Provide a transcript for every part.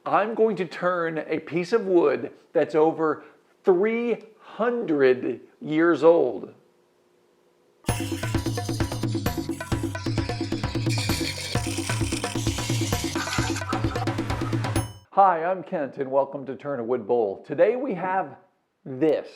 I'm going to turn a piece of wood that's over 300 years old. Hi, I'm Kent and welcome to Turn a Wood Bowl. Today we have this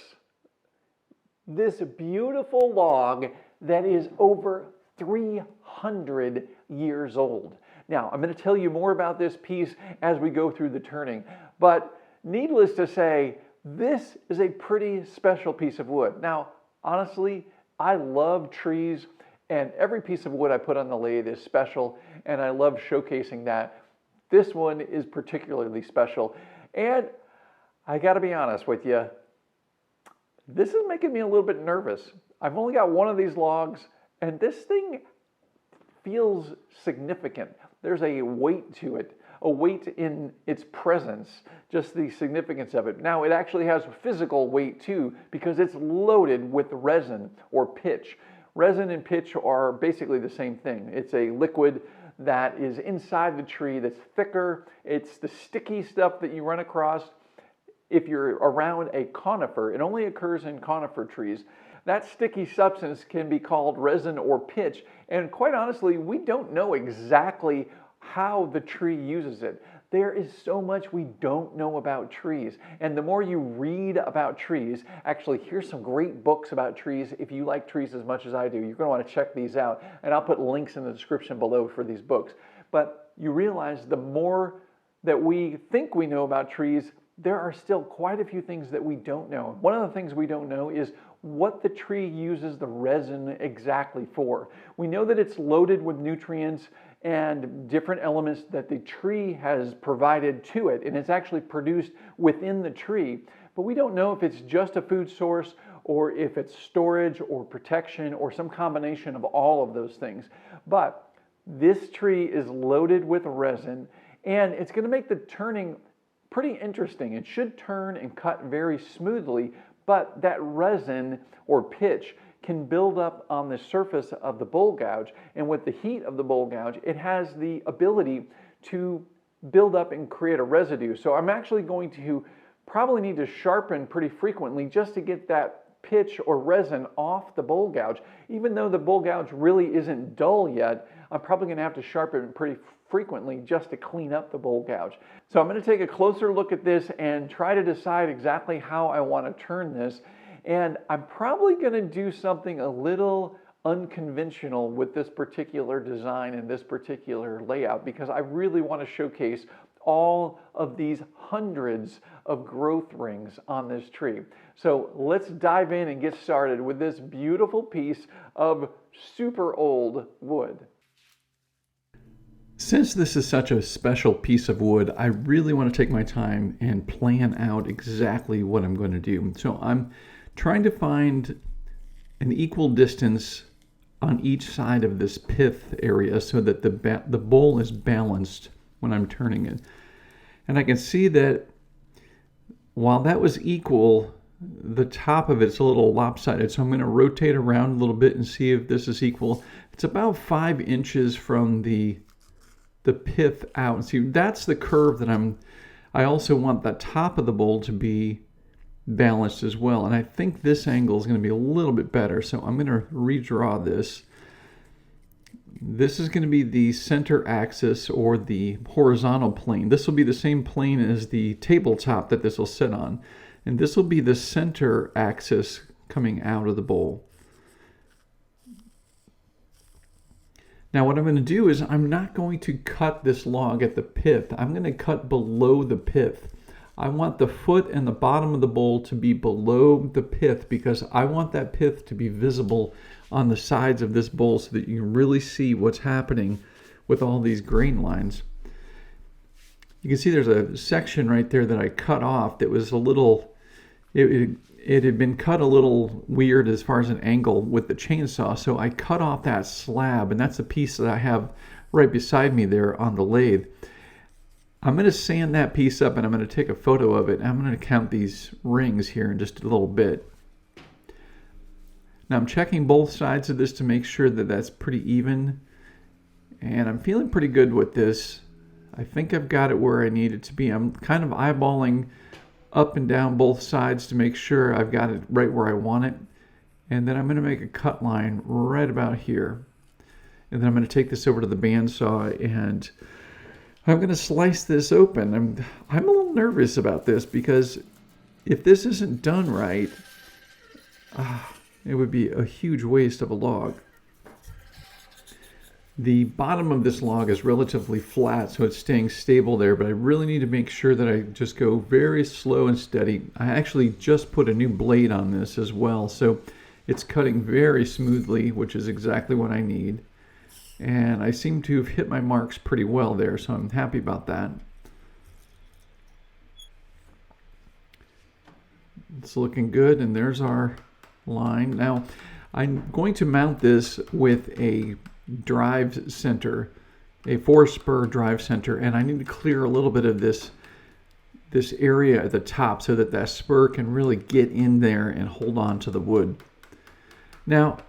beautiful log that is over 300 years old. Now, I'm going to tell you more about this piece as we go through the turning, but needless to say, this is a pretty special piece of wood. Now, honestly, I love trees, and every piece of wood I put on the lathe is special, and I love showcasing that. This one is particularly special, and I got to be honest with you, this is making me a little bit nervous. I've only got one of these logs, and this thing feels significant. There's a weight to it, a weight in its presence, just the significance of it. Now, it actually has physical weight too, because it's loaded with resin or pitch. Resin and pitch are basically the same thing. It's a liquid that is inside the tree that's thicker. It's the sticky stuff that you run across if you're around a conifer. It only occurs in conifer trees. That sticky substance can be called resin or pitch, and quite honestly, we don't know exactly how the tree uses it. There is so much we don't know about trees, and the more you read about trees, actually here's some great books about trees. If you like trees as much as I do, you're going to want to check these out, and I'll put links in the description below for these books. But you realize the more that we think we know about trees, there are still quite a few things that we don't know. One of the things we don't know is what the tree uses the resin exactly for. We know that it's loaded with nutrients and different elements that the tree has provided to it, and it's actually produced within the tree. But we don't know if it's just a food source or if it's storage or protection or some combination of all of those things. But this tree is loaded with resin, and it's going to make the turning pretty interesting. It should turn and cut very smoothly, but that resin or pitch can build up on the surface of the bowl gouge, and with the heat of the bowl gouge, it has the ability to build up and create a residue. So I'm actually going to probably need to sharpen pretty frequently just to get that pitch or resin off the bowl gouge. Even though the bowl gouge really isn't dull yet, I'm probably going to have to sharpen pretty frequently just to clean up the bowl gouge. So I'm going to take a closer look at this and try to decide exactly how I want to turn this. And I'm probably going to do something a little unconventional with this particular design and this particular layout, because I really want to showcase all of these hundreds of growth rings on this tree. So let's dive in and get started with this beautiful piece of super old wood. Since this is such a special piece of wood, I really want to take my time and plan out exactly what I'm going to do. So I'm trying to find an equal distance on each side of this pith area so that the bowl is balanced when I'm turning it. And I can see that while that was equal, the top of it's a little lopsided. So I'm going to rotate around a little bit and see if this is equal. It's about 5 inches from the pith out. See, that's the curve that I also want the top of the bowl to be balanced as well. And I think this angle is going to be a little bit better. So I'm going to redraw this. This is going to be the center axis or the horizontal plane. This will be the same plane as the tabletop that this will sit on. And this will be the center axis coming out of the bowl. Now what I'm going to do is I'm not going to cut this log at the pith. I'm going to cut below the pith. I want the foot and the bottom of the bowl to be below the pith because I want that pith to be visible on the sides of this bowl so that you can really see what's happening with all these grain lines. You can see there's a section right there that I cut off that was a little, it had been cut a little weird as far as an angle with the chainsaw, so I cut off that slab, and that's the piece that I have right beside me there on the lathe. I'm going to sand that piece up, and I'm going to take a photo of it, and I'm going to count these rings here in just a little bit. Now I'm checking both sides of this to make sure that that's pretty even, and I'm feeling pretty good with this. I think I've got it where I need it to be. I'm kind of eyeballing up and down both sides to make sure I've got it right where I want it. And then I'm going to make a cut line right about here. And then I'm going to take this over to the bandsaw and I'm going to slice this open. I'm a little nervous about this because if this isn't done right, it would be a huge waste of a log. The bottom of this log is relatively flat, so it's staying stable there, but I really need to make sure that I just go very slow and steady. I actually just put a new blade on this as well, so it's cutting very smoothly, which is exactly what I need. And I seem to have hit my marks pretty well there, so I'm happy about that. It's looking good, and there's our line. Now, I'm going to mount this with a drive center, a 4-spur drive center, and I need to clear a little bit of this area at the top so that that spur can really get in there and hold on to the wood. Now,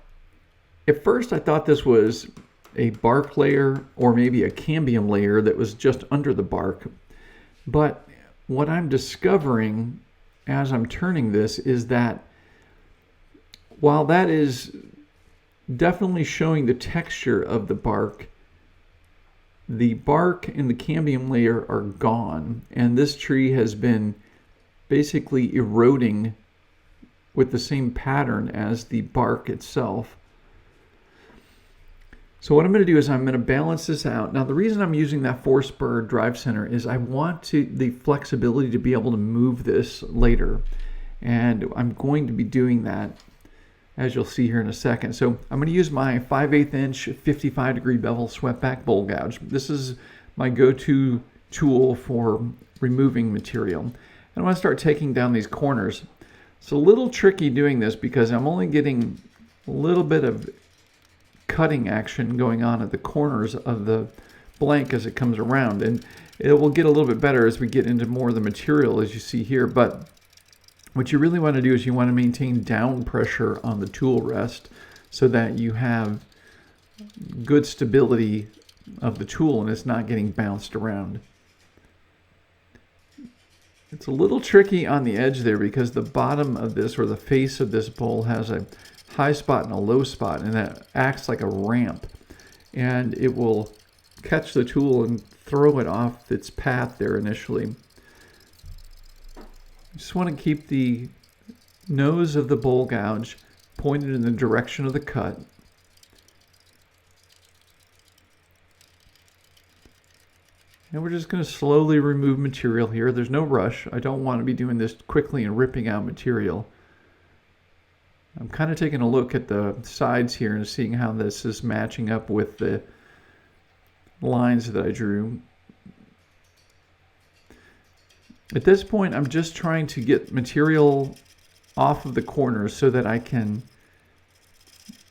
at first I thought this was a bark layer or maybe a cambium layer that was just under the bark, but what I'm discovering as I'm turning this is that while that is definitely showing the texture of the bark and the cambium layer are gone, and this tree has been basically eroding with the same pattern as the bark itself. So what I'm going to do is I'm going to balance this out. Now the reason I'm using that 4-spur drive center is I want the flexibility to be able to move this later, and I'm going to be doing that as you'll see here in a second. So I'm going to use my 5/8 inch 55-degree bevel swept back bowl gouge. This is my go-to tool for removing material. And I want to start taking down these corners. It's a little tricky doing this because I'm only getting a little bit of cutting action going on at the corners of the blank as it comes around, and it will get a little bit better as we get into more of the material, as you see here. But what you really want to do is you want to maintain down pressure on the tool rest so that you have good stability of the tool and it's not getting bounced around. It's a little tricky on the edge there because the bottom of this, or the face of this bowl, has a high spot and a low spot, and that acts like a ramp, and it will catch the tool and throw it off its path there initially. You just want to keep the nose of the bowl gouge pointed in the direction of the cut. And we're just going to slowly remove material here. There's no rush. I don't want to be doing this quickly and ripping out material. I'm kind of taking a look at the sides here and seeing how this is matching up with the lines that I drew. At this point, I'm just trying to get material off of the corners so that I can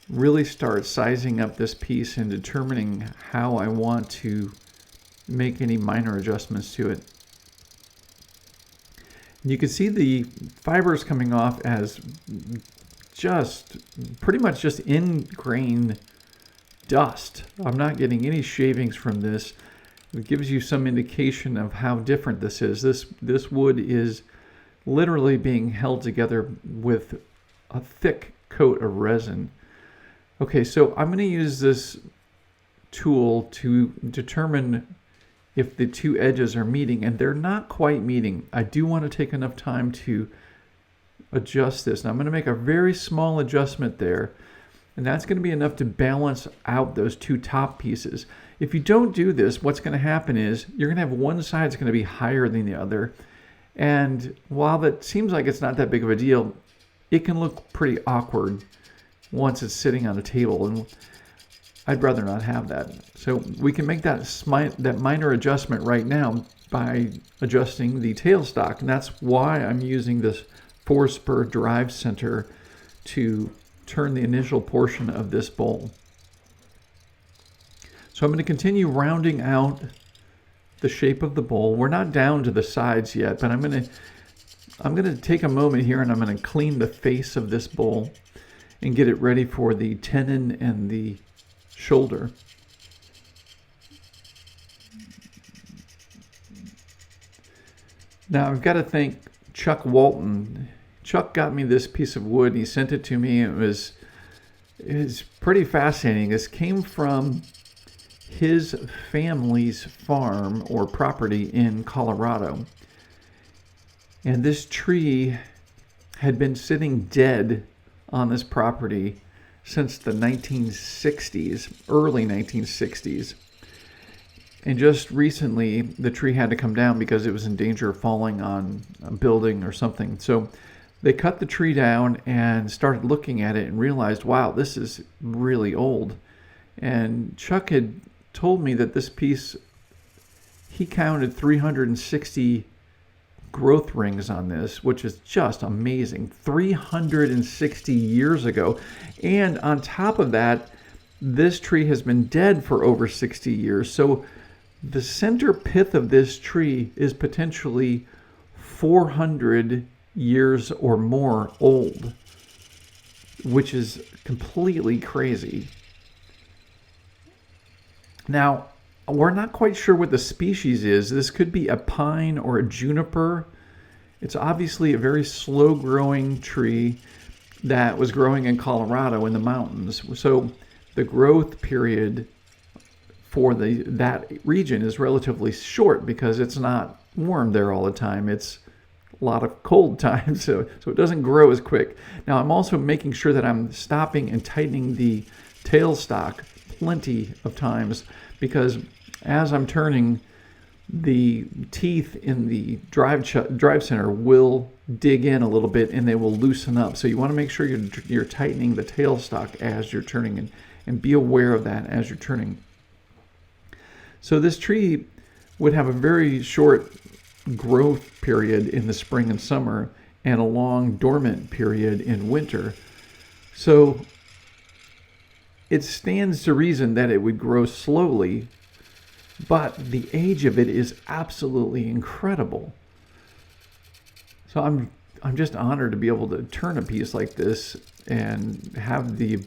really start sizing up this piece and determining how I want to make any minor adjustments to it. You can see the fibers coming off as just pretty much just in-grain dust. I'm not getting any shavings from this. It gives you some indication of how different this is. This wood is literally being held together with a thick coat of resin. Okay, so I'm going to use this tool to determine if the two edges are meeting, and they're not quite meeting. I do want to take enough time to adjust this. Now I'm going to make a very small adjustment there, and that's going to be enough to balance out those two top pieces. If you don't do this, what's going to happen is you're going to have one side that's going to be higher than the other, and while that seems like it's not that big of a deal, it can look pretty awkward once it's sitting on a table, and I'd rather not have that. So we can make that minor adjustment right now by adjusting the tailstock, and that's why I'm using this 4-spur drive center to turn the initial portion of this bowl. So I'm going to continue rounding out the shape of the bowl. We're not down to the sides yet, but I'm going to take a moment here and I'm going to clean the face of this bowl and get it ready for the tenon and the shoulder. Now I've got to thank Chuck Walton. Chuck got me this piece of wood. He sent it to me. It was pretty fascinating. This came from his family's farm or property in Colorado. And this tree had been sitting dead on this property since the 1960s, early 1960s. And just recently, the tree had to come down because it was in danger of falling on a building or something. So they cut the tree down and started looking at it and realized, wow, this is really old. And Chuck had told me that this piece, he counted 360 growth rings on this, which is just amazing. 360 years ago. And on top of that, this tree has been dead for over 60 years. So the center pith of this tree is potentially 400 years or more old, which is completely crazy. Now, we're not quite sure what the species is. This could be a pine or a juniper. It's obviously a very slow-growing tree that was growing in Colorado in the mountains. So the growth period for that region is relatively short because it's not warm there all the time. It's a lot of cold times, so it doesn't grow as quick. Now I'm also making sure that I'm stopping and tightening the tailstock plenty of times, because as I'm turning, the teeth in the drive center will dig in a little bit and they will loosen up. So you want to make sure you're tightening the tailstock as you're turning, and be aware of that as you're turning. So this tree would have a very short growth period in the spring and summer and a long dormant period in winter. So it stands to reason that it would grow slowly, but the age of it is absolutely incredible. So I'm just honored to be able to turn a piece like this and have the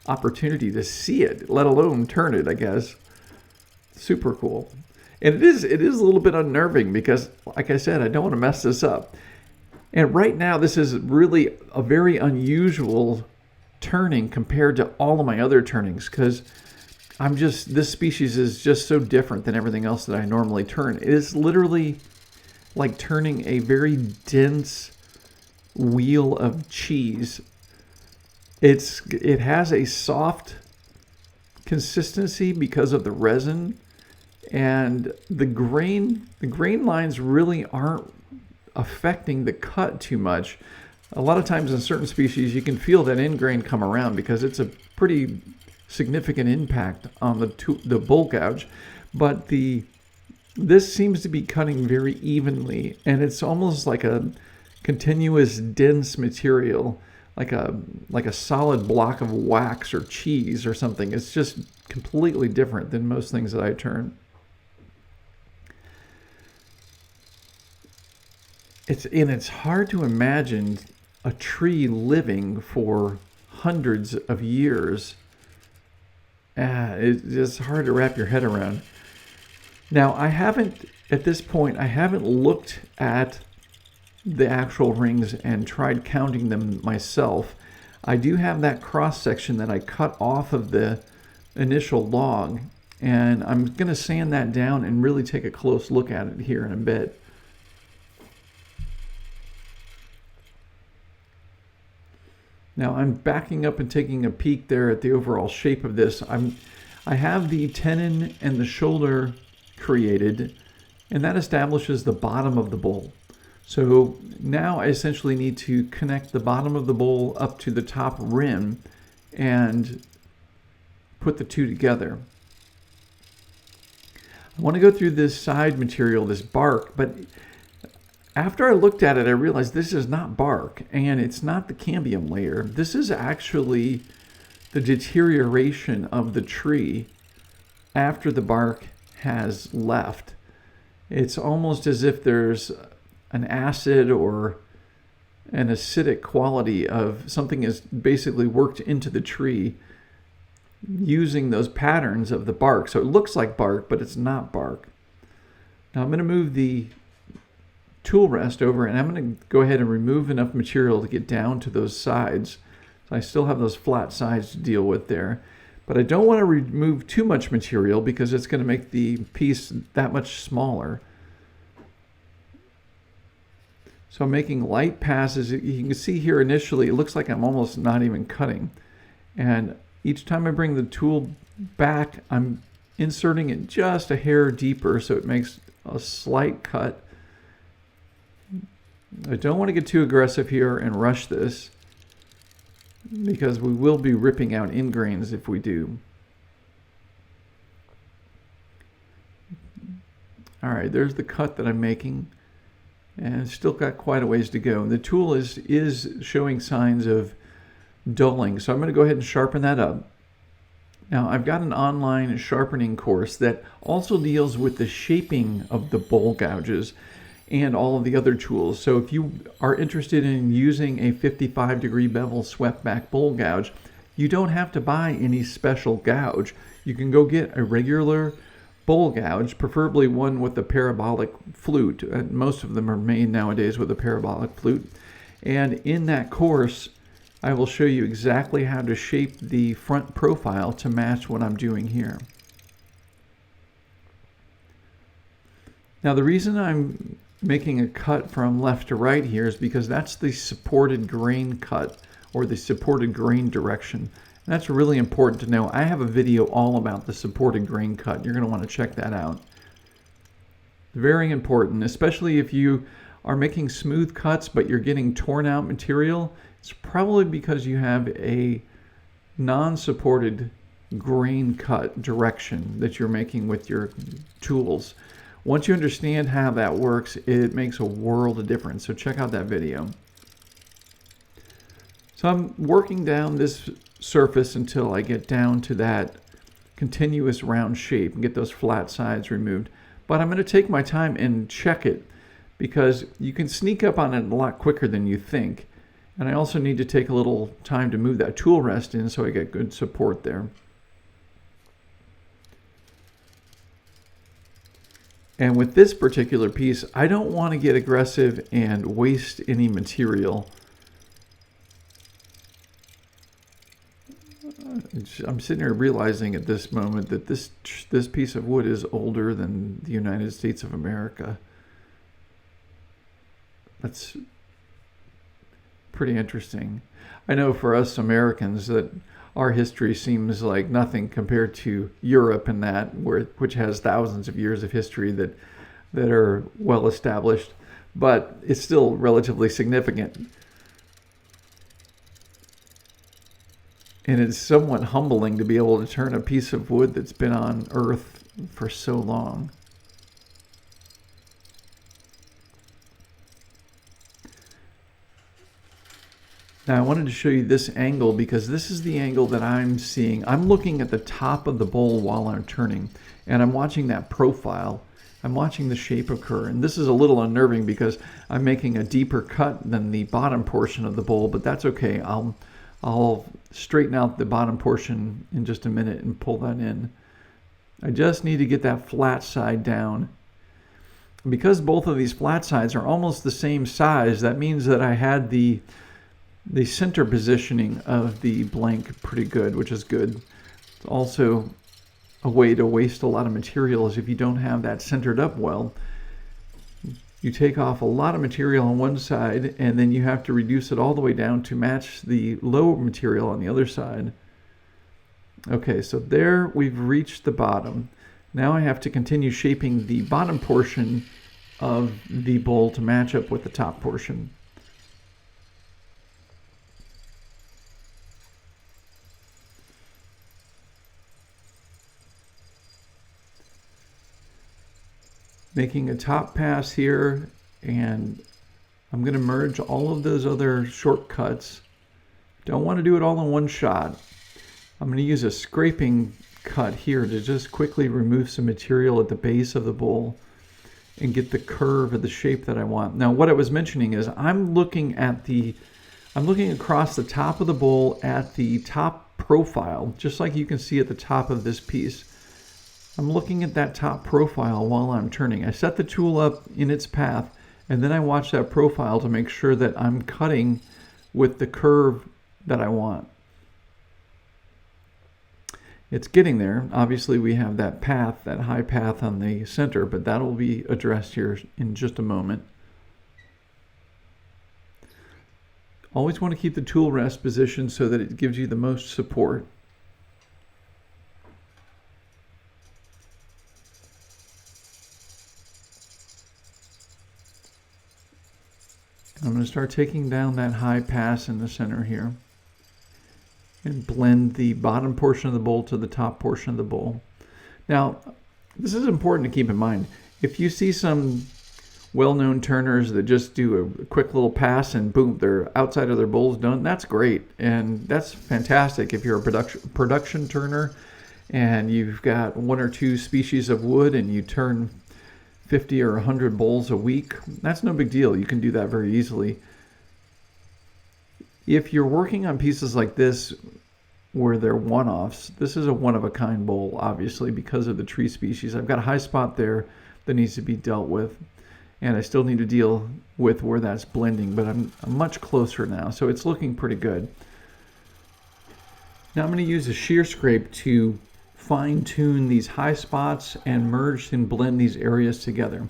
opportunity to see it, let alone turn it, I guess. Super cool. And it is a little bit unnerving because, like I said, I don't want to mess this up. And right now, this is really a very unusual turning compared to all of my other turnings, because this species is just so different than everything else that I normally turn. It is literally like turning a very dense wheel of cheese. It has a soft consistency because of the resin, and the grain lines really aren't affecting the cut too much. A lot of times in certain species you can feel that end grain come around because it's a pretty significant impact on the bull gouge, but this seems to be cutting very evenly, and it's almost like a continuous dense material, like a solid block of wax or cheese or something. It's just completely different than most things that I turn. It's hard to imagine a tree living for hundreds of years. It's just hard to wrap your head around. Now, at this point, I haven't looked at the actual rings and tried counting them myself. I do have that cross section that I cut off of the initial log, and I'm going to sand that down and really take a close look at it here in a bit. Now I'm backing up and taking a peek there at the overall shape of this. I have the tenon and the shoulder created, and that establishes the bottom of the bowl. So now I essentially need to connect the bottom of the bowl up to the top rim and put the two together. I want to go through this side material, this bark, but after I looked at it, I realized this is not bark, and it's not the cambium layer. This is actually the deterioration of the tree after the bark has left. It's almost as if there's an acid or an acidic quality of something is basically worked into the tree using those patterns of the bark. So it looks like bark, but it's not bark. Now I'm going to move the tool rest over, and I'm going to go ahead and remove enough material to get down to those sides. So I still have those flat sides to deal with there. But I don't want to remove too much material because it's going to make the piece that much smaller. So I'm making light passes. You can see here initially it looks like I'm almost not even cutting. And each time I bring the tool back, I'm inserting it just a hair deeper so it makes a slight cut. I don't want to get too aggressive here and rush this, because we will be ripping out ingrains if we do. All right, there's the cut that I'm making, and it's still got quite a ways to go. The tool is showing signs of dulling, so I'm going to go ahead and sharpen that up. Now, I've got an online sharpening course that also deals with the shaping of the bowl gouges and all of the other tools. So if you are interested in using a 55-degree bevel swept back bowl gouge, you don't have to buy any special gouge. You can go get a regular bowl gouge, preferably one with a parabolic flute. Most of them are made nowadays with a parabolic flute. And in that course, I will show you exactly how to shape the front profile to match what I'm doing here. Now, the reason I'm making a cut from left to right here is because that's the supported grain cut, or the supported grain direction. And that's really important to know. I have a video all about the supported grain cut. You're going to want to check that out. Very important, especially if you are making smooth cuts but you're getting torn out material. It's probably because you have a non-supported grain cut direction that you're making with your tools. Once you understand how that works, it makes a world of difference. So check out that video. So I'm working down this surface until I get down to that continuous round shape and get those flat sides removed. But I'm going to take my time and check it, because you can sneak up on it a lot quicker than you think. And I also need to take a little time to move that tool rest in so I get good support there. And with this particular piece, I don't want to get aggressive and waste any material. I'm sitting here realizing at this moment that this piece of wood is older than the United States of America. That's pretty interesting. I know for us Americans that our history seems like nothing compared to Europe and that, which has thousands of years of history that are well established, but it's still relatively significant. And it's somewhat humbling to be able to turn a piece of wood that's been on earth for so long. Now I wanted to show you this angle because this is the angle that I'm seeing. I'm looking at the top of the bowl while I'm turning, and I'm watching that profile. I'm watching the shape occur, and this is a little unnerving because I'm making a deeper cut than the bottom portion of the bowl, but that's okay. I'll straighten out the bottom portion in just a minute and pull that in. I just need to get that flat side down. Because both of these flat sides are almost the same size, that means that I had the center positioning of the blank pretty good, which is good. It's also a way to waste a lot of material is if you don't have that centered up well. You take off a lot of material on one side and then you have to reduce it all the way down to match the low material on the other side. Okay, so there we've reached the bottom. Now I have to continue shaping the bottom portion of the bowl to match up with the top portion. Making a top pass here, and I'm going to merge all of those other shortcuts. Don't want to do it all in one shot. I'm going to use a scraping cut here to just quickly remove some material at the base of the bowl and get the curve of the shape that I want. Now what I was mentioning is I'm looking across the top of the bowl at the top profile, just like you can see at the top of this piece. I'm looking at that top profile while I'm turning. I set the tool up in its path, And then I watch that profile to make sure that I'm cutting with the curve that I want. It's getting there. Obviously we have that path, that high path on the center, but that'll be addressed here in just a moment. Always want to keep the tool rest positioned so that it gives you the most support. I'm going to start taking down that high pass in the center here and blend the bottom portion of the bowl to the top portion of the bowl. Now, this is important to keep in mind. If you see some well-known turners that just do a quick little pass and boom, their outside of their bowl's done, that's great. And that's fantastic if you're a production turner and you've got 1 or 2 species of wood and you turn 50 or 100 bowls a week. That's no big deal. You can do that very easily. If you're working on pieces like this where they're one-offs, this is a one-of-a-kind bowl, obviously, because of the tree species. I've got a high spot there that needs to be dealt with, and I still need to deal with where that's blending, but I'm much closer now, so it's looking pretty good. Now I'm going to use a shear scrape to fine-tune these high spots and merge and blend these areas together.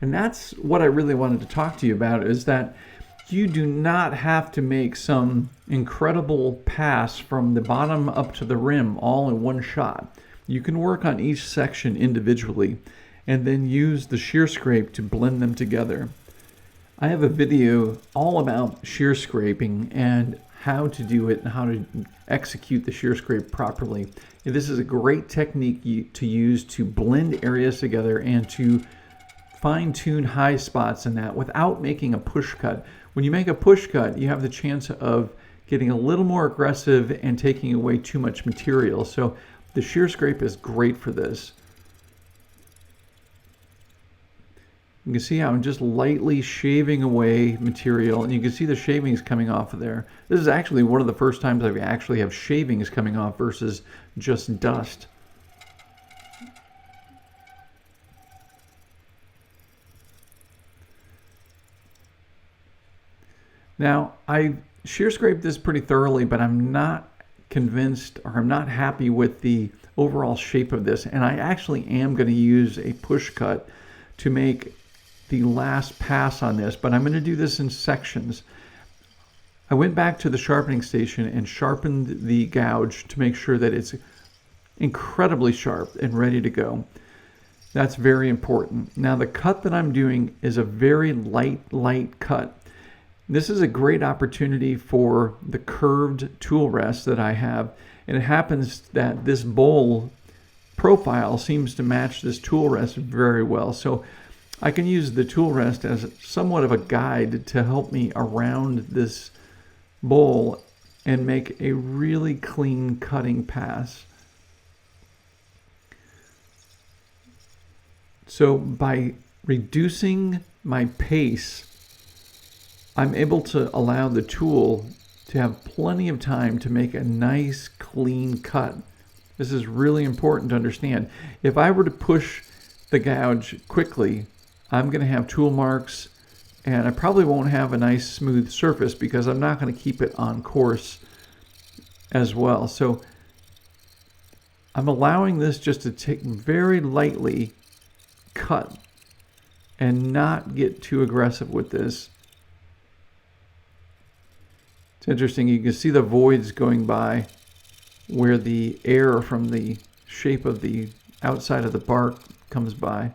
And that's what I really wanted to talk to you about, is that you do not have to make some incredible pass from the bottom up to the rim all in one shot. You can work on each section individually and then use the shear scrape to blend them together. I have a video all about shear scraping and how to do it and how to execute the shear scrape properly. And this is a great technique to use to blend areas together and to fine-tune high spots in that without making a push cut. When you make a push cut, you have the chance of getting a little more aggressive and taking away too much material. So the shear scrape is great for this. You can see how I'm just lightly shaving away material, and you can see the shavings coming off of there. This is actually one of the first times I actually have shavings coming off versus just dust. Now, I shear scraped this pretty thoroughly, but I'm not convinced, or I'm not happy with the overall shape of this, and I actually am going to use a push cut to make the last pass on this, but I'm going to do this in sections. I went back to the sharpening station and sharpened the gouge to make sure that it's incredibly sharp and ready to go. That's very important. Now the cut that I'm doing is a very light cut. This is a great opportunity for the curved tool rest that I have, and it happens that this bowl profile seems to match this tool rest very well. So I can use the tool rest as somewhat of a guide to help me around this bowl and make a really clean cutting pass. So by reducing my pace, I'm able to allow the tool to have plenty of time to make a nice clean cut. This is really important to understand. If I were to push the gouge quickly, I'm going to have tool marks, and I probably won't have a nice smooth surface because I'm not going to keep it on course as well. So I'm allowing this just to take very lightly cut and not get too aggressive with this. It's interesting, you can see the voids going by where the air from the shape of the outside of the bark comes by.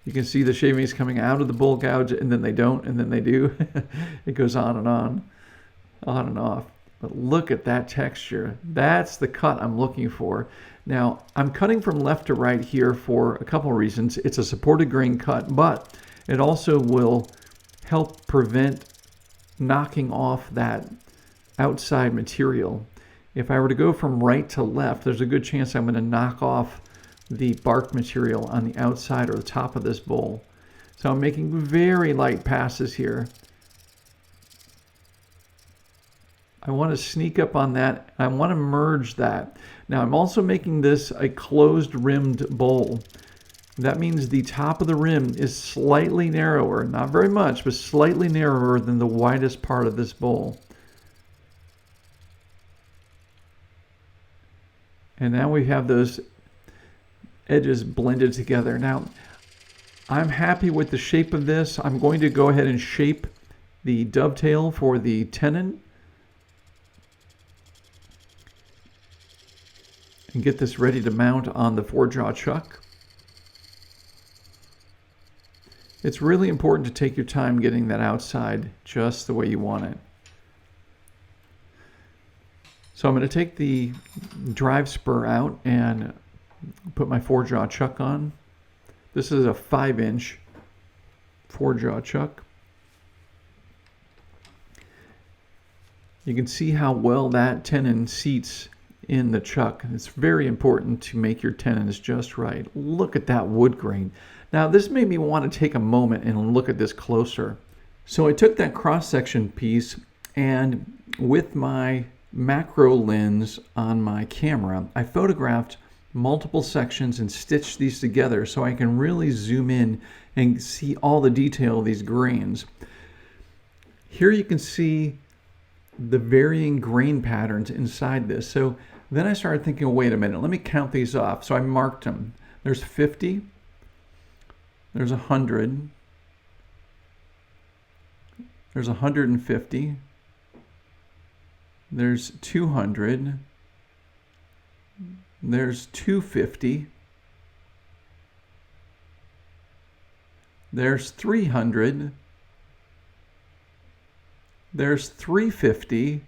You can see the shavings coming out of the bowl gouge, and then they don't, and then they do. It goes on and off. But look at that texture. That's the cut I'm looking for. Now, I'm cutting from left to right here for a couple of reasons. It's a supported grain cut, but it also will help prevent knocking off that outside material. If I were to go from right to left, there's a good chance I'm going to knock off the bark material on the outside or the top of this bowl. So I'm making very light passes here. I want to sneak up on that. I want to merge that. Now I'm also making this a closed rimmed bowl. That means the top of the rim is slightly narrower, not very much, but slightly narrower than the widest part of this bowl. And now we have those edges blended together. Now, I'm happy with the shape of this. I'm going to go ahead and shape the dovetail for the tenon and get this ready to mount on the 4-jaw chuck. It's really important to take your time getting that outside just the way you want it. So I'm going to take the drive spur out and put my 4-jaw chuck on. This is a 5-inch 4-jaw chuck. You can see how well that tenon seats in the chuck. It's very important to make your tenons just right. Look at that wood grain. Now this made me want to take a moment and look at this closer. So I took that cross-section piece, and with my macro lens on my camera, I photographed multiple sections and stitched these together so I can really zoom in and see all the detail of these grains. Here you can see the varying grain patterns inside this. So then I started thinking, oh, wait a minute, let me count these off. So I marked them. There's 50, there's 100, there's 150, there's 200, there's 250, there's 300, there's 350,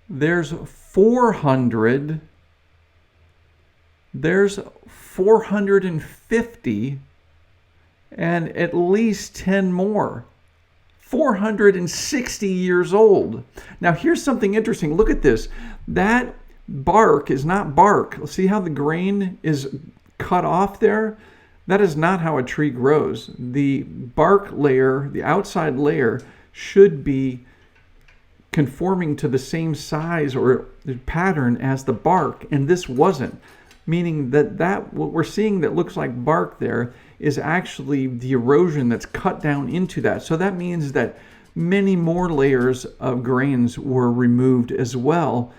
there's 400, there's 450, and at least 10 more. 460 years old. Now here's something interesting. Look at this. That bark is not bark. See how the grain is cut off there? That is not how a tree grows. The bark layer, the outside layer, should be conforming to the same size or pattern as the bark, and this wasn't. Meaning that what we're seeing that looks like bark there is actually the erosion that's cut down into that. So that means that many more layers of grains were removed as well.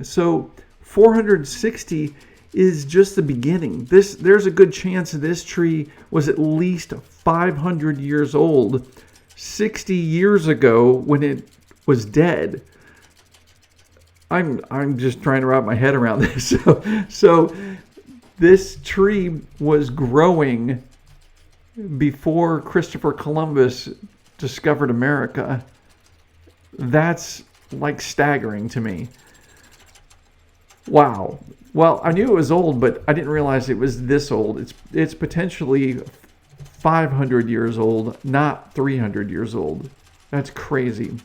So 460 is just the beginning. There's a good chance this tree was at least 500 years old 60 years ago when it was dead. I'm just trying to wrap my head around this. So this tree was growing before Christopher Columbus discovered America. That's like staggering to me. Wow. Well, I knew it was old, but I didn't realize it was this old. It's potentially 500 years old, not 300 years old. That's crazy.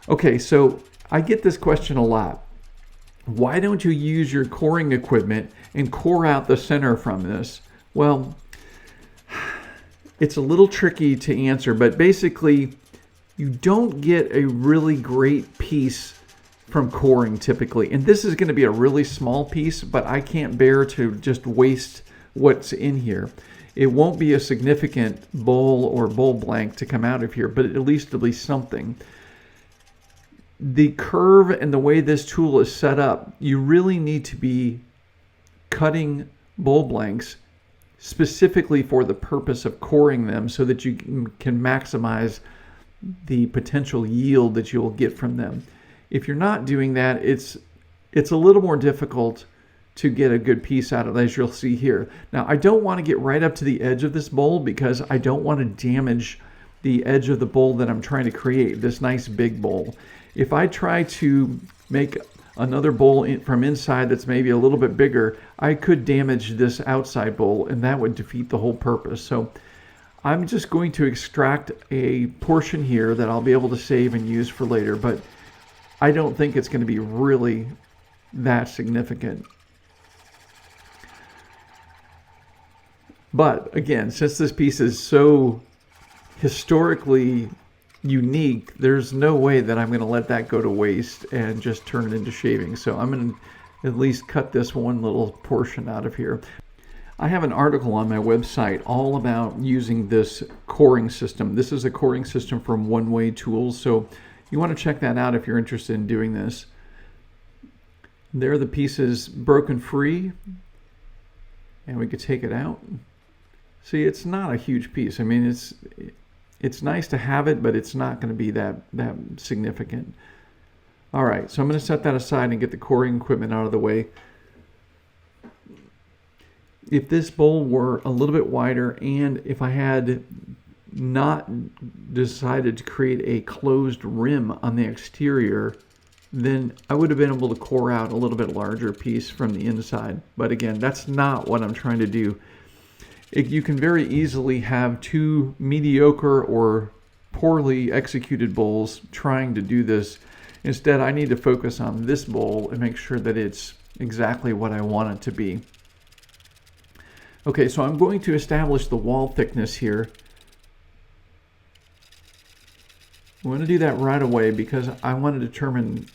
Okay, so I get this question a lot. Why don't you use your coring equipment and core out the center from this? Well, it's a little tricky to answer, but basically you don't get a really great piece from coring typically. And this is going to be a really small piece, but I can't bear to just waste what's in here. It won't be a significant bowl or bowl blank to come out of here, but at least it'll be something. The curve and the way this tool is set up, you really need to be cutting bowl blanks specifically for the purpose of coring them so that you can maximize the potential yield that you'll get from them. If you're not doing that, it's a little more difficult to get a good piece out of it, as you'll see here. Now, I don't want to get right up to the edge of this bowl because I don't want to damage the edge of the bowl that I'm trying to create, this nice big bowl. If I try to make another bowl from inside that's maybe a little bit bigger, I could damage this outside bowl, and that would defeat the whole purpose. So I'm just going to extract a portion here that I'll be able to save and use for later, but I don't think it's going to be really that significant. But again, since this piece is so historically unique, there's no way that I'm going to let that go to waste and just turn it into shaving. So I'm going to at least cut this one little portion out of here. I have an article on my website all about using this coring system. This is a coring system from One Way Tools, so you want to check that out if you're interested in doing this. There are the pieces broken free, and we could take it out. See, it's not a huge piece. I mean, it's nice to have it, but it's not going to be that significant. All right, so I'm going to set that aside and get the coring equipment out of the way. If this bowl were a little bit wider, and if I had not decided to create a closed rim on the exterior, then I would have been able to core out a little bit larger piece from the inside. But again, that's not what I'm trying to do. You can very easily have two mediocre or poorly executed bowls trying to do this. Instead, I need to focus on this bowl and make sure that it's exactly what I want it to be. Okay, so I'm going to establish the wall thickness here. I want to do that right away because I want to determine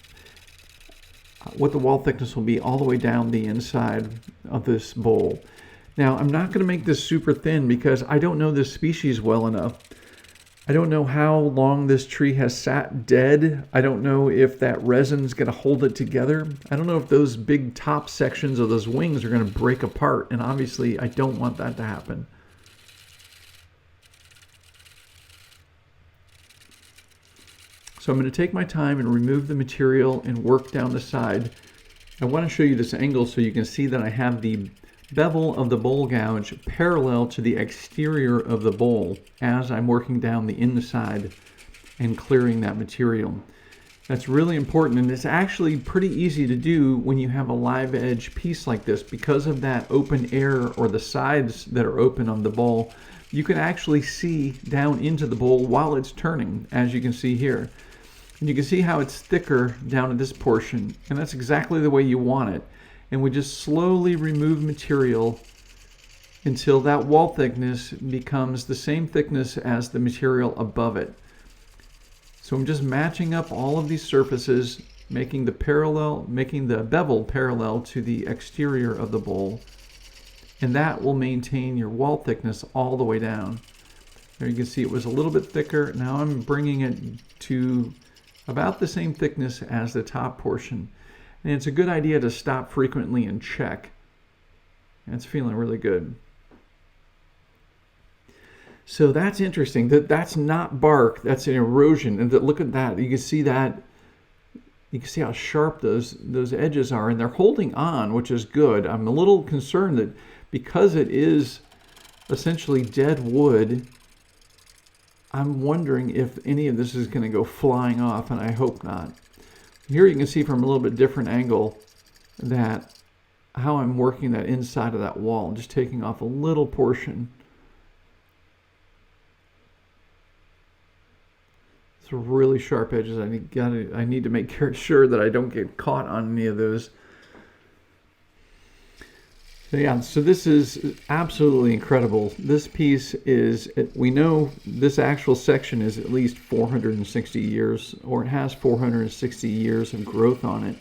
what the wall thickness will be all the way down the inside of this bowl. Now, I'm not going to make this super thin because I don't know this species well enough. I don't know how long this tree has sat dead. I don't know if that resin's going to hold it together. I don't know if those big top sections of those wings are going to break apart, and obviously I don't want that to happen. So I'm going to take my time and remove the material and work down the side. I want to show you this angle so you can see that I have the bevel of the bowl gouge parallel to the exterior of the bowl as I'm working down the inside and clearing that material. That's really important, and it's actually pretty easy to do when you have a live edge piece like this. Because of that open air or the sides that are open on the bowl, you can actually see down into the bowl while it's turning, as you can see here. And you can see how it's thicker down at this portion, and that's exactly the way you want it. And we just slowly remove material until that wall thickness becomes the same thickness as the material above it. So I'm just matching up all of these surfaces, making the bevel parallel to the exterior of the bowl, and that will maintain your wall thickness all the way down. There you can see it was a little bit thicker. Now I'm bringing it to about the same thickness as the top portion. And it's a good idea to stop frequently and check. And it's feeling really good. So that's interesting. That's not bark, that's an erosion. And look at that. You can see that. You can see how sharp those edges are, and they're holding on, which is good. I'm a little concerned that because it is essentially dead wood, I'm wondering if any of this is going to go flying off, and I hope not. Here you can see from a little bit different angle that how I'm working that inside of that wall, just taking off a little portion. It's really sharp edges. I need to make sure that I don't get caught on any of those. So yeah, so this is absolutely incredible. This piece is, we know this actual section is at least 460 years, or it has 460 years of growth on it.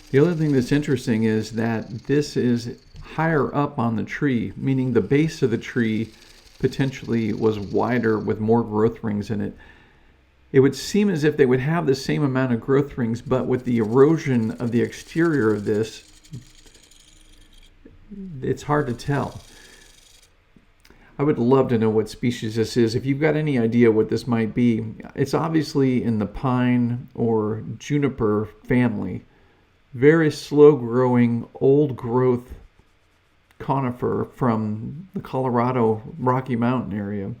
The other thing that's interesting is that this is higher up on the tree, meaning the base of the tree potentially was wider with more growth rings in it. It would seem as if they would have the same amount of growth rings, but with the erosion of the exterior of this, it's hard to tell. I would love to know what species this is. If you've got any idea what this might be, it's obviously in the pine or juniper family. Very slow growing, old growth conifer from the Colorado Rocky Mountain area.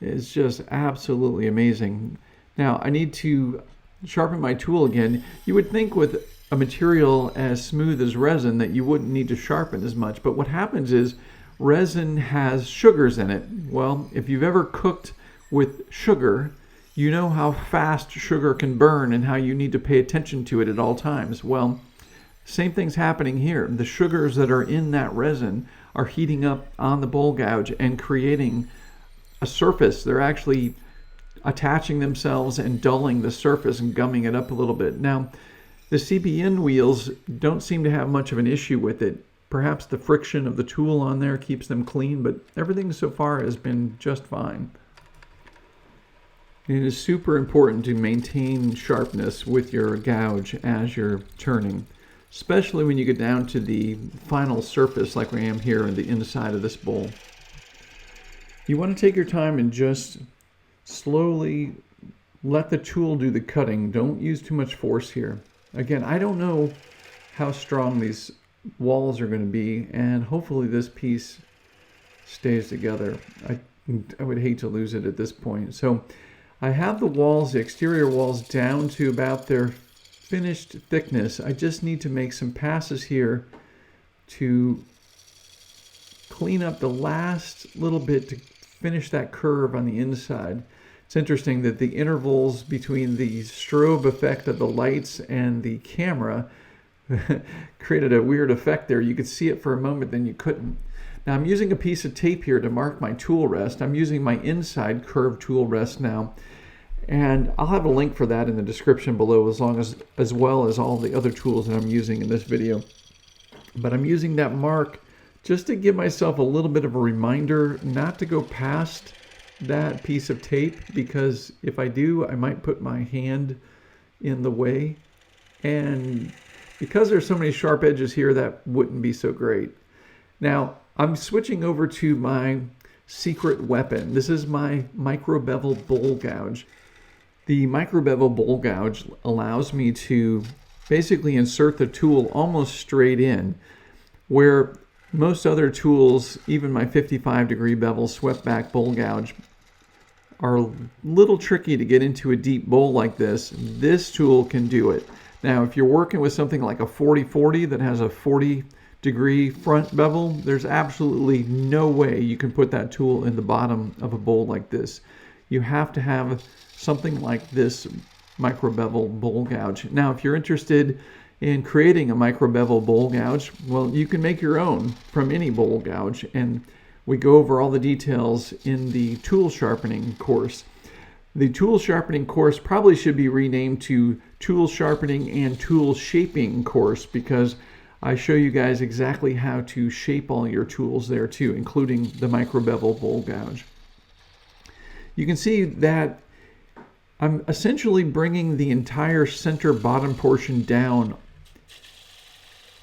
It's just absolutely amazing. Now I need to sharpen my tool again. You would think with a material as smooth as resin that you wouldn't need to sharpen as much, but what happens is resin has sugars in it. Well, if you've ever cooked with sugar, you know how fast sugar can burn and how you need to pay attention to it at all times. Well, same thing's happening here. The sugars that are in that resin are heating up on the bowl gouge and creating a surface. They're actually attaching themselves and dulling the surface and gumming it up a little bit. Now, The CBN wheels don't seem to have much of an issue with it. Perhaps the friction of the tool on there keeps them clean, but everything so far has been just fine. It is super important to maintain sharpness with your gouge as you're turning, especially when you get down to the final surface like I am here on the inside of this bowl. You want to take your time and just slowly let the tool do the cutting. Don't use too much force here. Again, I don't know how strong these walls are going to be, and hopefully this piece stays together. I would hate to lose it at this point. So I have the walls, the exterior walls, down to about their finished thickness. I just need to make some passes here to clean up the last little bit to finish that curve on the inside. It's interesting that the intervals between the strobe effect of the lights and the camera created a weird effect there. You could see it for a moment, then you couldn't. Now I'm using a piece of tape here to mark my tool rest. I'm using my inside curved tool rest now, and I'll have a link for that in the description below, as well as all the other tools that I'm using in this video. But I'm using that mark just to give myself a little bit of a reminder not to go past that piece of tape, because if I do, I might put my hand in the way, and because there's so many sharp edges here, that wouldn't be so great. Now I'm switching over to my secret weapon. This is my micro bevel bowl gouge. The micro bevel bowl gouge allows me to basically insert the tool almost straight in, where most other tools, even my 55-degree bevel swept back bowl gouge, are a little tricky to get into a deep bowl like this. This tool can do it. Now, if you're working with something like a 40-40 that has a 40-degree front bevel, there's absolutely no way you can put that tool in the bottom of a bowl like this. You have to have something like this micro bevel bowl gouge. Now, if you're interested in creating a micro bevel bowl gouge, well, you can make your own from any bowl gouge, and we go over all the details in the tool sharpening course. The tool sharpening course probably should be renamed to tool sharpening and tool shaping course, because I show you guys exactly how to shape all your tools there too, including the micro bevel bowl gouge. You can see that I'm essentially bringing the entire center bottom portion down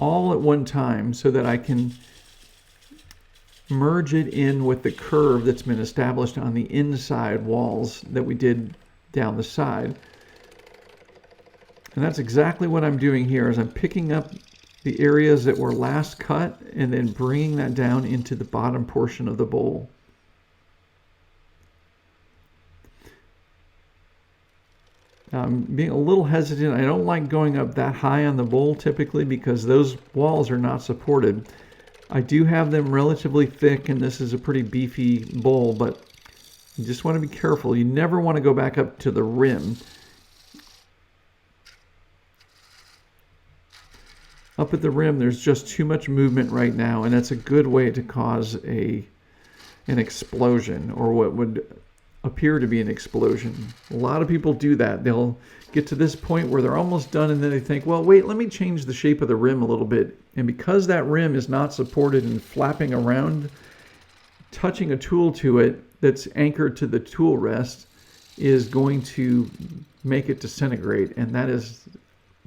all at one time so that I can merge it in with the curve that's been established on the inside walls that we did down the side. And that's exactly what I'm doing here, is I'm picking up the areas that were last cut and then bringing that down into the bottom portion of the bowl. I'm being a little hesitant. I don't like going up that high on the bowl typically, because those walls are not supported. I do have them relatively thick, and this is a pretty beefy bowl, but you just want to be careful. You never want to go back up to the rim. Up at the rim, there's just too much movement right now, and that's a good way to cause an explosion, or what would appear to be an explosion. A lot of people do that. They'll get to this point where they're almost done, and then they think, well, wait, let me change the shape of the rim a little bit. And because that rim is not supported and flapping around, touching a tool to it that's anchored to the tool rest is going to make it disintegrate, and that is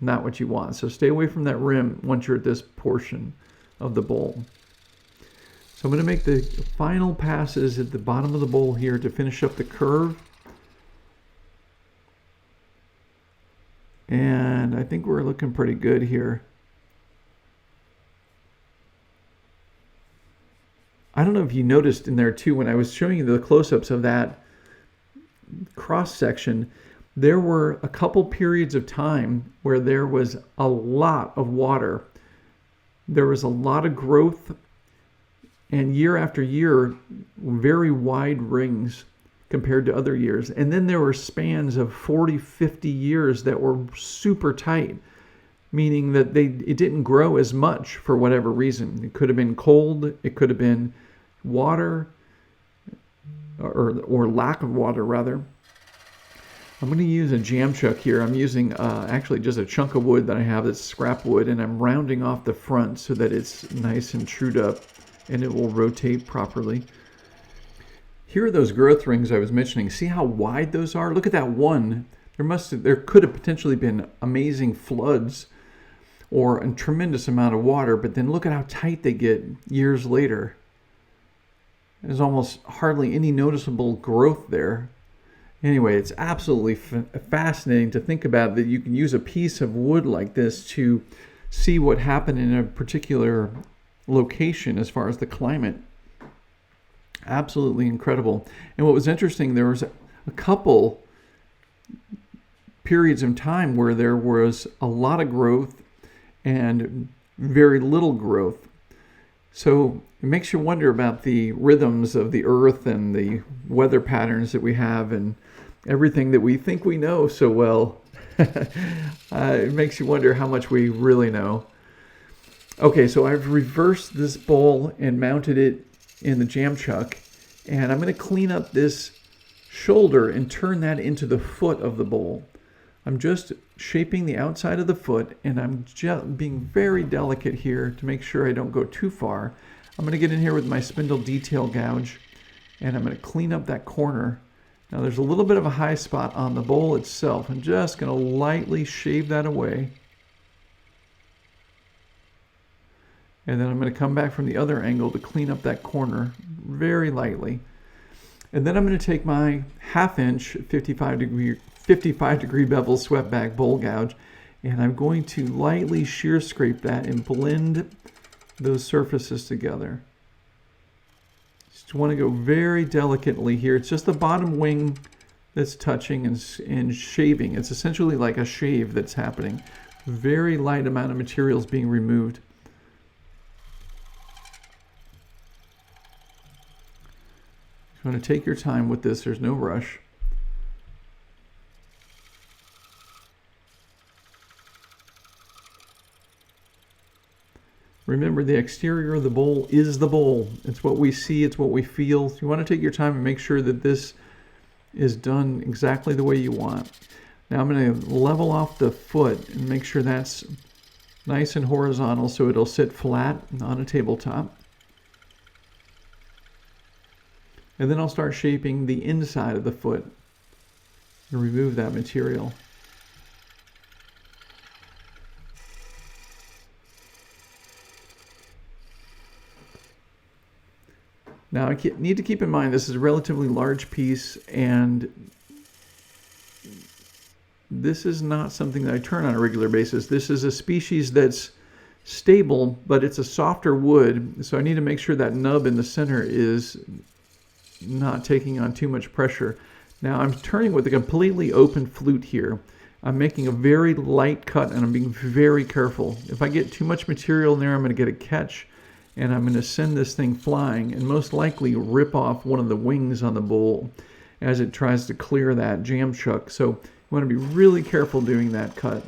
not what you want. So stay away from that rim once you're at this portion of the bowl. So I'm going to make the final passes at the bottom of the bowl here to finish up the curve. And I think we're looking pretty good here. I don't know if you noticed in there too, when I was showing you the close-ups of that cross section, there were a couple periods of time where there was a lot of water. There was a lot of growth, and year after year, very wide rings compared to other years. And then there were spans of 40, 50 years that were super tight, meaning that it didn't grow as much for whatever reason. It could have been cold, it could have been water, or lack of water rather. I'm going to use a jam chuck here. I'm using actually just a chunk of wood that I have that's scrap wood, and I'm rounding off the front so that it's nice and trued up and it will rotate properly. Here are those growth rings I was mentioning. See how wide those are? Look at that one. There could have potentially been amazing floods or a tremendous amount of water, but then look at how tight they get years later. There's almost hardly any noticeable growth there. Anyway, it's absolutely fascinating to think about that you can use a piece of wood like this to see what happened in a particular location as far as the climate. Absolutely incredible. And what was interesting, there was a couple periods of time where there was a lot of growth and very little growth. So it makes you wonder about the rhythms of the earth and the weather patterns that we have and everything that we think we know so well. It makes you wonder how much we really know. Okay, so I've reversed this bowl and mounted it in the jam chuck, and I'm going to clean up this shoulder and turn that into the foot of the bowl. I'm just shaping the outside of the foot, and I'm just being very delicate here to make sure I don't go too far. I'm going to get in here with my spindle detail gouge, and I'm going to clean up that corner. Now there's a little bit of a high spot on the bowl itself. I'm just going to lightly shave that away. And then I'm going to come back from the other angle to clean up that corner very lightly. And then I'm going to take my 1/2 inch 55 degree bevel swept back bowl gouge, and I'm going to lightly shear scrape that and blend those surfaces together. Just want to go very delicately here. It's just the bottom wing that's touching and shaving. It's essentially like a shave that's happening. Very light amount of material is being removed. You want to take your time with this. There's no rush. Remember, the exterior of the bowl is the bowl. It's what we see, it's what we feel. You want to take your time and make sure that this is done exactly the way you want. Now I'm going to level off the foot and make sure that's nice and horizontal so it'll sit flat on a tabletop. And then I'll start shaping the inside of the foot and remove that material. Now I need to keep in mind this is a relatively large piece, and this is not something that I turn on a regular basis. This is a species that's stable, but it's a softer wood, so I need to make sure that nub in the center is not taking on too much pressure. Now I'm turning with a completely open flute here. I'm making a very light cut, and I'm being very careful. If I get too much material in there, I'm going to get a catch, and I'm going to send this thing flying and most likely rip off one of the wings on the bowl as it tries to clear that jam chuck. So you want to be really careful doing that cut.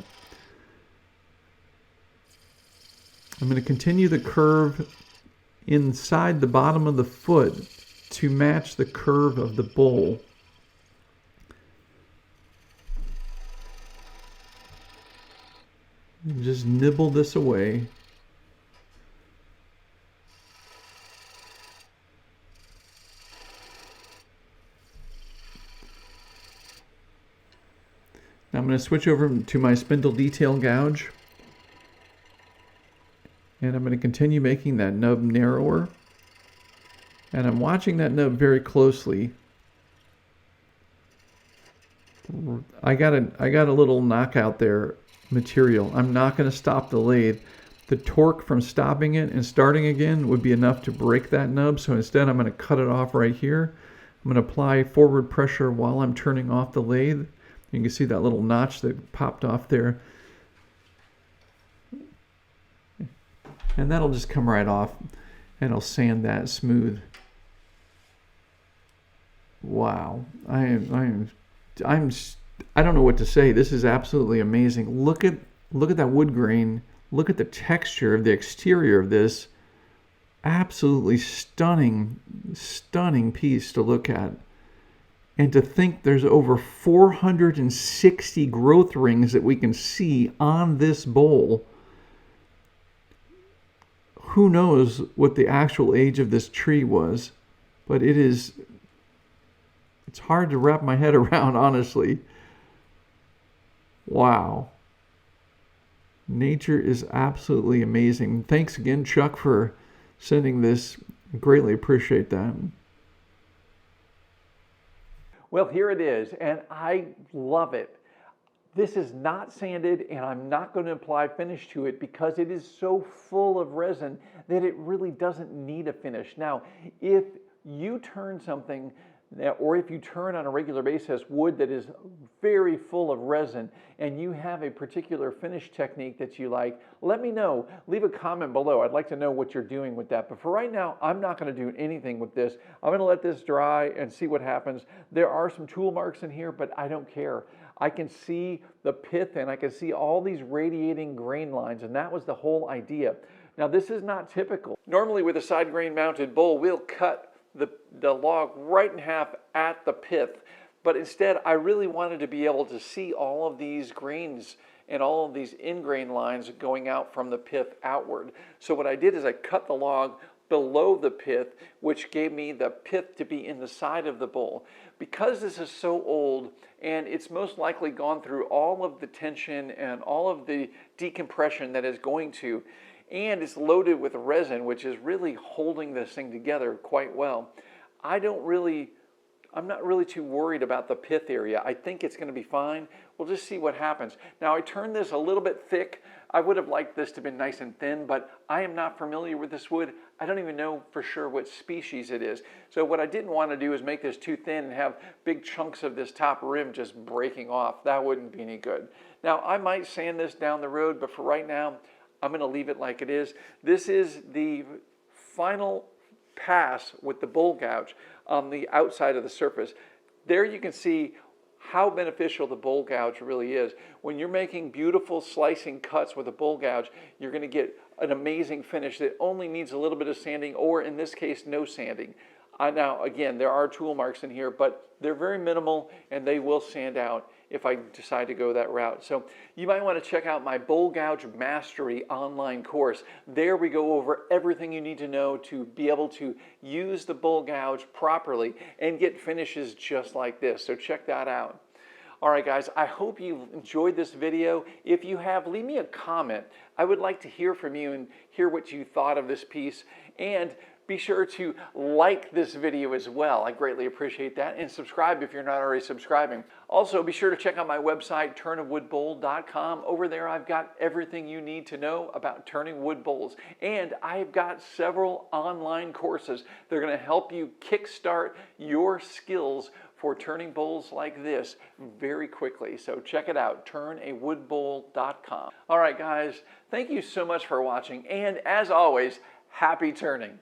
I'm going to continue the curve inside the bottom of the foot to match the curve of the bowl. And just nibble this away. Now I'm going to switch over to my spindle detail gouge, and I'm going to continue making that nub narrower, and I'm watching that nub very closely. I got a little knockout there material. I'm not going to stop the lathe. The torque from stopping it and starting again would be enough to break that nub, so instead I'm going to cut it off right here. I'm going to apply forward pressure while I'm turning off the lathe. You can see that little notch that popped off there. And that'll just come right off, and I'll sand that smooth. Wow. I don't know what to say. This is absolutely amazing. Look at that wood grain. Look at the texture of the exterior of this. Absolutely stunning piece to look at. And to think there's over 460 growth rings that we can see on this bowl. Who knows what the actual age of this tree was, but it's hard to wrap my head around, honestly. Wow. Nature is absolutely amazing. Thanks again, Chuck, for sending this. Greatly appreciate that. Well, here it is, and I love it. This is not sanded, and I'm not going to apply finish to it because it is so full of resin that it really doesn't need a finish. Now, if you turn something, or if you turn on a regular basis wood that is very full of resin and you have a particular finish technique that you like, let me know. Leave a comment below. I'd like to know what you're doing with that. But for right now, I'm not going to do anything with this. I'm going to let this dry and see what happens. There are some tool marks in here, but I don't care. I can see the pith and I can see all these radiating grain lines, and that was the whole idea. Now, this is not typical. Normally with a side grain mounted bowl, we'll cut the log right in half at the pith, but instead I really wanted to be able to see all of these grains and all of these in-grain lines going out from the pith outward. So what I did is I cut the log below the pith, which gave me the pith to be in the side of the bowl. Because this is so old and it's most likely gone through all of the tension and all of the decompression that is going to, and it's loaded with resin, which is really holding this thing together quite well. I'm not really too worried about the pith area. I think it's going to be fine. We'll just see what happens. Now, I turned this a little bit thick. I would have liked this to be nice and thin, but I am not familiar with this wood. I don't even know for sure what species it is. So what I didn't want to do is make this too thin and have big chunks of this top rim just breaking off. That wouldn't be any good. Now, I might sand this down the road, but for right now, I'm going to leave it like it is. This is the final pass with the bowl gouge on the outside of the surface. There you can see how beneficial the bowl gouge really is. When you're making beautiful slicing cuts with a bowl gouge, you're going to get an amazing finish that only needs a little bit of sanding, or in this case, no sanding. Now, again, there are tool marks in here, but they're very minimal and they will sand out if I decide to go that route. So you might want to check out my Bowl Gouge Mastery online course. There we go over everything you need to know to be able to use the bowl gouge properly and get finishes just like this. So check that out. All right, guys, I hope you enjoyed this video. If you have, leave me a comment. I would like to hear from you and hear what you thought of this piece. And be sure to like this video as well. I greatly appreciate that. And subscribe if you're not already subscribing. Also, be sure to check out my website, turnofwoodbowl.com. Over there, I've got everything you need to know about turning wood bowls. And I've got several online courses that are going to help you kickstart your skills for turning bowls like this very quickly. So check it out, turnawoodbowl.com. All right, guys, thank you so much for watching. And as always, happy turning.